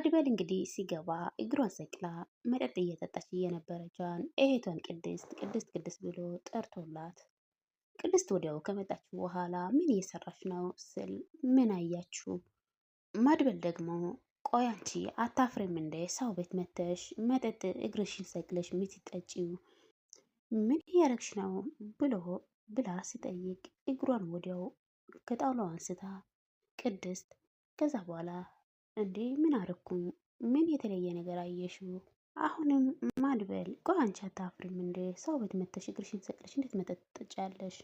መድበል እንግዲህ ሲገባ እግሯን ሰቅላ መጠጥ እየጠጣች እየነበረቻን እህቷን ቅድስት ብሎ ጠርቶላት ቅድስት ወዲያው ከመጣች በኋላ ምን እየሰራች ነው ስል ምን አያችሁ? መድበል ደግሞ ቆይ አንቺ አታፍሪም እንደ ሰው ቤት መተሽ መጠጥ እግርሽን ሰቅለሽ የምትጠጪው ምን እያረግሽ ነው ብላ ሲጠይቅ እግሯን ወዲያው ከጣውላው አንስታ ቅድስት ከዛ በኋላ እንዴ ምን አረኩኝ? ምን የተለየ ነገር አየሽው? አሁንም ማድበል ቆይ አንቺ አታፍሪም እንዴ ሰው ቤት መተሽ እግርሽን ሰቅለሽ እንዴት መጠጥ ትጠጫለሽ?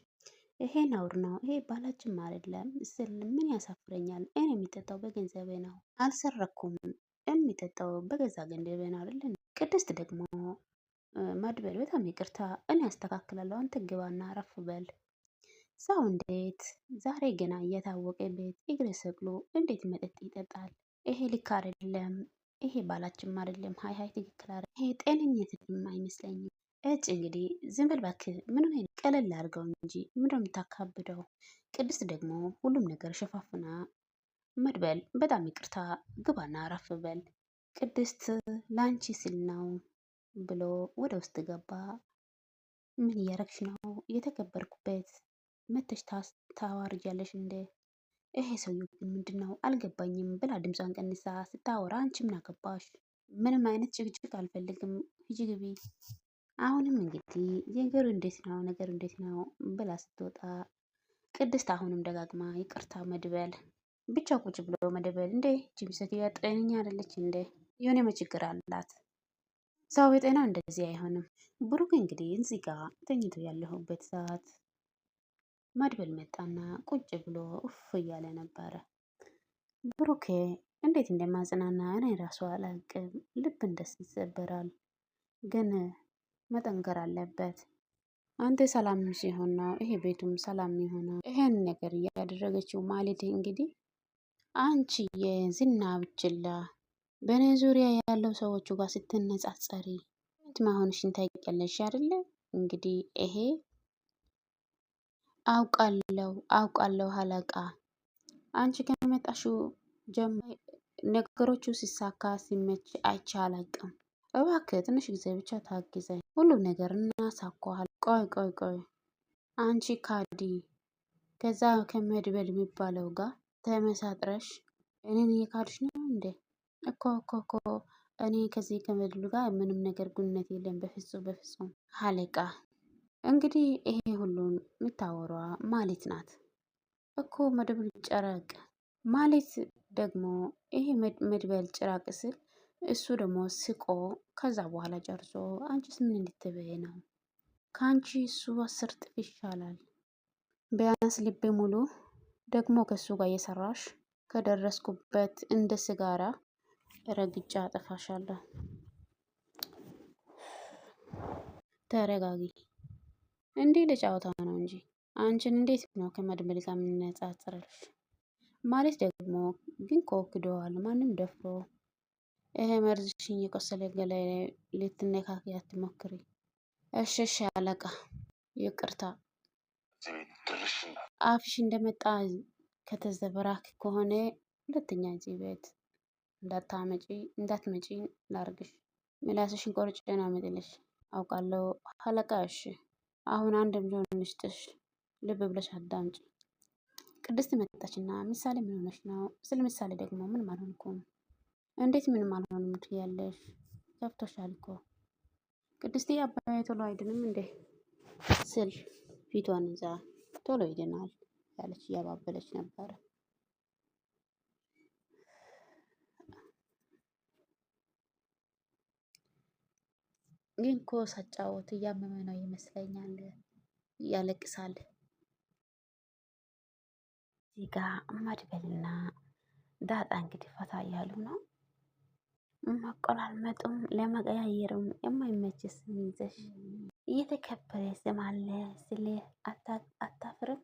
ይሄ ነውር ነው። ይሄ ባላችን አይደለም ስል ምን ያሳፍረኛል? እኔ የሚጠጣው በገንዘቤ ነው። አልሰረኩም። የሚጠጣው በገዛ ገንዘቤ ነው አይደል? ቅድስት ደግሞ ማድበል በጣም ይቅርታ እኔ ያስተካክላለሁ፣ አንተ ግባና አረፍ በል። ሰው እንዴት ዛሬ ገና እየታወቀ ቤት እግር ሰቅሎ እንዴት መጠጥ ይጠጣል? ይሄ ልክ አይደለም። ይሄ ባላችን አይደለም። ሀይ ትክክል አይደለም። ይሄ ጤነኝነትም አይመስለኝም። እጭ እንግዲህ ዝም በል እባክህ፣ ምን ሆነ? ቀለል አድርገው እንጂ ምንድነው የምታካብደው? ቅድስት ደግሞ ሁሉም ነገር ሸፋፍና መድበል በጣም ይቅርታ ግባና አረፍ በል፣ ቅድስት ላንቺ ስል ነው ብሎ ወደ ውስጥ ገባ። ምን እያረግሽ ነው? የተከበርኩበት መተሽ ታዋርጃለሽ እንደ ይሄ ሰውዬው ግን ምንድን ነው አልገባኝም ብላ ድምጿን ቀንሳ ስታወራ አንቺ ምን አገባሽ? ምንም አይነት ጭቅጭቅ አልፈልግም፣ ሂጂ ግቢ። አሁንም እንግዲህ ነገሩ እንዴት ነው ብላ ስትወጣ ቅድስት አሁንም ደጋግማ ይቅርታ መድበል ብቻ ቁጭ ብሎ መደበል እንዴ ጅም ሴትዮዋ ጤነኛ አይደለች እንዴ? የሆነ ችግር አላት። ሰው የጤና እንደዚህ አይሆንም። ብሩክ እንግዲህ እዚህ ጋር ተኝቶ ያለሁበት ሰዓት መድበል መጣና ቁጭ ብሎ ኡፍ እያለ ነበረ። ብሩኬ እንዴት እንደማጽናና እኔ ራሱ አላውቅም። ልብ እንደስ ይሰበራል፣ ግን መጠንከር አለበት። አንተ ሰላም ሲሆን ነው ይሄ ቤቱም ሰላም የሚሆነው። ይሄን ነገር እያደረገችው ማለት እንግዲህ አንቺ የዝና ብችላ በእኔ ዙሪያ ያለው ሰዎቹ ጋር ስትነጻጸሪ መሆንሽን ታውቂያለሽ አይደለ? እንግዲህ ይሄ አውቃለሁ አለቃ። አንቺ ከመጣሽው ጀምሮ ነገሮቹ ሲሳካ ሲመች አይቼ አላውቅም። እባክህ ትንሽ ጊዜ ብቻ ታግዘኝ፣ ሁሉም ነገር እናሳካዋለን። ቆይ አንቺ ካዲ ከዛ ከመድበል የሚባለው ጋር ተመሳጥረሽ እኔን እየካድሽ ነው እንዴ? እኮ እኔ ከዚህ ከመድበል ጋር ምንም ነገር ግንኙነት የለም። በፍጹም አለቃ። እንግዲህ ይሄ ሁሉን የምታወሯ ማለት ናት እኮ መድበል ጨረቅ ማለት ደግሞ ይሄ መድበል ጭራቅ ስል እሱ ደግሞ ስቆ ከዛ በኋላ ጨርሶ አንቺስ ምን እንድትበይ ነው? ከአንቺ እሱ 10 እጥፍ ይሻላል። ቢያንስ ልቤ ሙሉ ደግሞ ከእሱ ጋር እየሰራሽ ከደረስኩበት እንደ ስጋራ ረግጫ አጠፋሻለሁ። ተረጋጊ። እንዲህ ለጫወታ ነው እንጂ አንቺን እንዴት ነው ከመድበል ጋር የምነጻጽርሽ? ማለት ደግሞ ግን ክደዋል። ማንም ደፍሮ ይሄ መርዝሽኝ የቆሰለ ገላይ ልትነካኪ አትሞክሪ። እሺ አለቃ ይቅርታ። አፍሽ እንደመጣ ከተዘበራክ ከሆነ ሁለተኛ እዚህ ቤት እንዳትመጪ ላርግሽ። ምላስሽን ቆርጬ ነው አመጥልሽ። አውቃለሁ አለቃ። እሺ አሁን አንድ ሚሊዮን እንስጥሽ፣ ልብ ብለሽ አዳምጪ። ቅድስት መጣችና ምሳሌ ምን ሆነሽ ነው? ስለ ምሳሌ ደግሞ ምንም አልሆንኩም። እንዴት ምንም አልሆንም ትያለሽ? ገብቶሻል እኮ ቅድስት አባዬ ቶሎ አይድንም እንዴ ስል ፊቷን ይዛ ቶሎ ይድናል ያለች እያባበለች ነበረ። ግን እኮ ሳጫወት እያመመ ነው ይመስለኛል፣ ያለቅሳል። እዚህ ጋ መድበልና ዳጣ እንግዲህ ፈታ እያሉ ነው። መቆላመጡም ለመቀያየርም የማይመች ስም ይዘሽ እየተከበረ ስም አለ ስለ አታፍርም?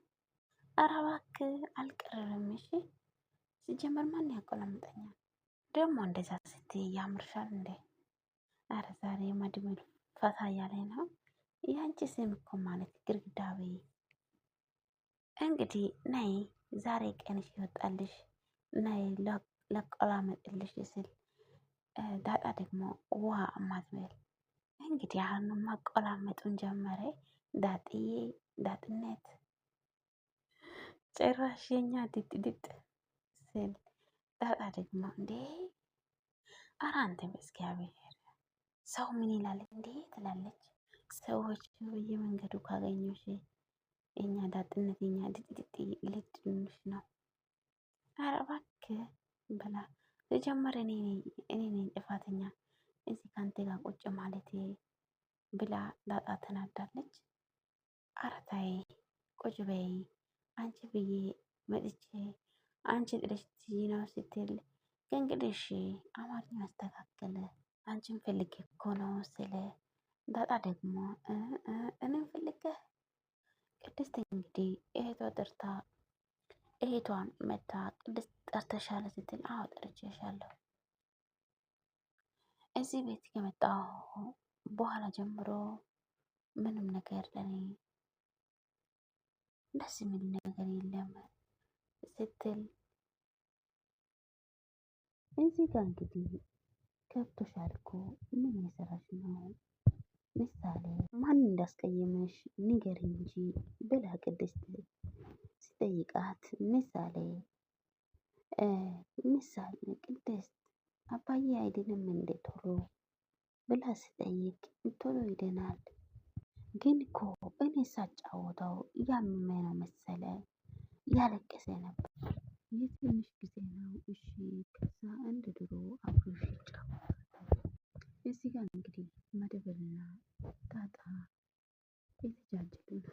ኧረ እባክህ አልቀረም። እሺ ሲጀመር ማን ያቆላምጠኛል ደግሞ? እንደዛ ስትይ ያምርሻል እንዴ? ኧረ ዛሬ መድበል ፈታ እያለ ነው። ያንቺ ስም እኮ ማለት ግርግዳቤ። እንግዲህ ነይ ዛሬ ቀንሽ ይወጣልሽ፣ ነይ ለቆላመጥልሽ ስል ዳጣ ደግሞ ውሃ ማትበል እንግዲህ አሁን ማቆላመጡን ጀመረ። ዳጥዬ ዳጥነት ጭራሽ የኛ ድጥ ድጥ ስል ዳጣ ደግሞ እንዴ ኧረ አንተ በእግዚአብሔር ሰው ምን ይላል እንዴ ትላለች። ሰዎች በየመንገዱ ካገኙሽ የኛ ዳጥነት የኛ ድጥድጥ ልትሉሽ ነው። ኧረ እባክህ ብላ ተጀመረ። እኔ ነኝ ጥፋተኛ እዚህ ካንተ ጋር ቁጭ ማለቴ ብላ ዳጣ ተናዳለች። ኧረ ተይ ቁጭ በይ አንቺ ብዬ መጥቼ አንቺ ጥለሽ ትይ ነው ስትል ከእንግዲህ አማርኛ አስተካከለ አንቺን ፈልጌ እኮ ነው ስለ ዳጣ ደግሞ እኔም ፈልገህ ቅድስት እንግዲህ እህቷ ጠርታ እህቷን መታ ቅድስት ጠርተሻለ ስትል አዎ ጠርቼሻለሁ። እዚህ ቤት ከመጣሁ በኋላ ጀምሮ ምንም ነገር ለኔ ደስ የሚል ነገር የለም ስትል እዚህ ጋር እንግዲህ ገብቶሻል እኮ ምን እየሰራሽ ነው? ምሳሌ ማን እንዳስቀየመሽ ንገሪኝ እንጂ ብላ ቅድስት ሲጠይቃት ምሳሌ ቅድስት አባዬ አይድንም እንዴ ቶሎ ብላ ስጠይቅ ቶሎ ይድናል፣ ግን እኮ እኔ ሳጫወተው እያመመኝ ነው መሰለ እያለቀሰ ነበር። የትንሽ ጊዜ ነው እሺ፣ ከዛ እንደ ድሮ አብሮሽ ይጫወታል። እዚህ ጋር እንግዲህ መደብርና ዳጣ የተጃጀሉ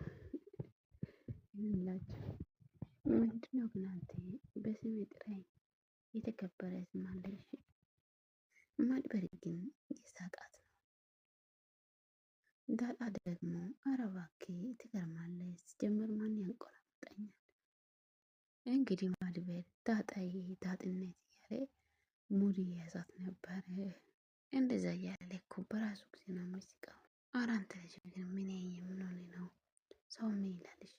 ይላቸው። ምንድነው ግን አንተ በስሜ ጥራኝ የተከበረ ስም አለሽ? ማድበር ግን የሳቃት ነው። ዳጣ ደግሞ ኧረ እባክህ ትገርማለህ፣ ሲጀምር ማን ያንቆራምጠኛል? እንግዲህ ማድበር ዳጣዬ ዳጥነት እያለ ሙድ እየያዛት ነበረ። እንደዛ እያለ እኮ በራሱ ጊዜ ነው የሚስቀው። ኧረ አንተ ልጅ ግን ምን ሆነ ነው? ሰው ምን ይላል? እሺ